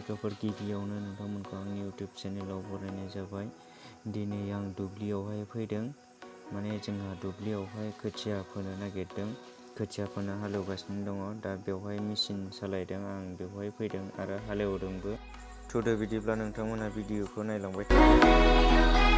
लोगोफोर, गिबियावनो नोंथांमोनखौ आंनि इउटिउब चेनेलाव बरायनाय जाबाय। दिनै आं दुब्लियावहाय फैदों, माने जोंहा दुब्लियावहाय खोथिया फोनो नागिरदों। खोथिया फोनो हालेवगासिनो दङ। दा बेवहाय मेचिन सालायदों, आं बेवहाय फैदों आरो हालेवदोंबो। थुदो बिदिब्ला नोंथांमोना भिडिअखौ नायलांबाय थादो।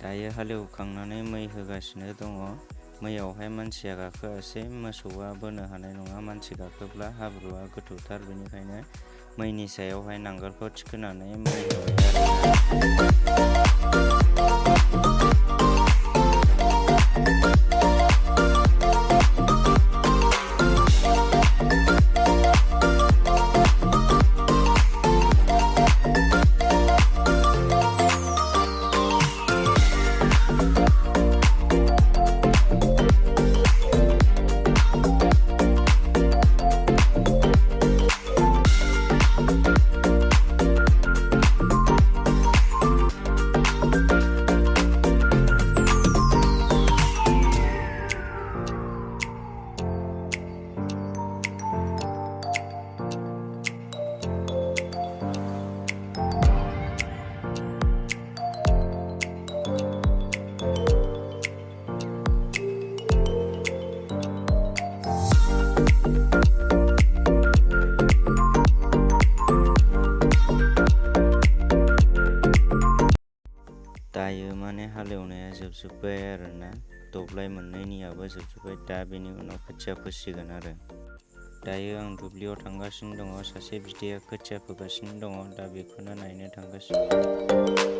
दायो हालेवखांनानै मै होगासिनो दङ। मैयावहाय मानसिया गाखोआसै, मोसौआ बोनो हानाय नङा। मानसि गाखोब्ला हाब्रुआ गोथौथार, बेनिखायनो मैनि सायावहाय नांगोलखौ थिखोनानै मै होबाय दायो माने हालेवनाया जोबजोब्बाय आरोना, दब्लाय मोननैनियाबो जोबजोब्बाय। दा बेनि उनाव खोथिया फोसिगोन आरो। दायो आं दुब्लियाव थांगासिनो दङ, सासे बिदाया खोथिया फोगासिनो दङ, दा बेखौनो नायनो थांगासिनो।